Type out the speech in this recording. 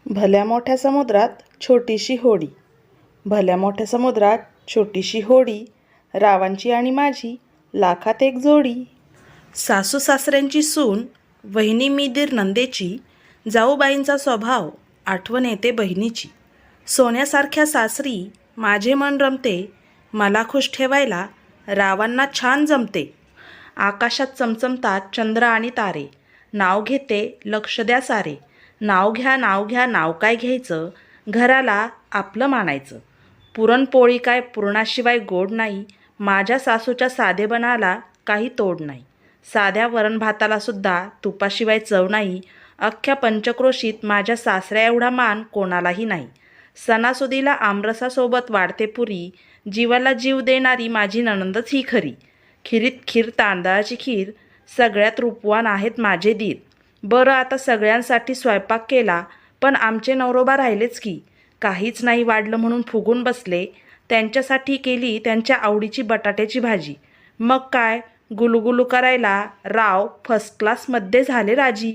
भल्या मोठ्या समुद्रात छोटीशी होडी. भल्या मोठ्या समुद्रात छोटीशी होडी, रावांची आणि माझी लाखात एक जोडी. सासू सासऱ्यांची सून, वहिनी मी दीर नंदेची, जाऊबाईंचा स्वभाव, आठवण येते बहिणीची. सोन्यासारख्या सासरी माझे मन रमते, मला खुश ठेवायला रावांना छान जमते. आकाशात चमचमतात चंद्र आणि तारे, नाव घेते लक्ष द्या सारे. नाव घ्या नाव घ्या नाव काय घ्यायचं, घराला आपलं मानायचं. पुरणपोळी काय पुरणाशिवाय गोड नाही, माझ्या सासूच्या साधेपणाला काही तोड नाही. साध्या वरण भाताला सुद्धा तुपाशिवाय चव नाही, अख्ख्या पंचक्रोशीत माझ्या सासऱ्या एवढा मान कोणालाही नाही. सणासुदीला आमरसासोबत वाढते पुरी, जीवाला जीव देणारी माझी नणंदच ही खरी. खिरीत खीर तांदळाची खीर, सगळ्यात रूपवान आहेत माझे दीर. बरं आता सगळ्यांसाठी स्वयंपाक केला, पण आमचे नवरोबा राहिलेच की. काहीच नाही वाढलं म्हणून फुगून बसले. त्यांच्यासाठी केली त्यांच्या आवडीची बटाट्याची भाजी. मग काय, गुलुगुलू करायला राव फर्स्ट क्लासमध्ये झाले राजी.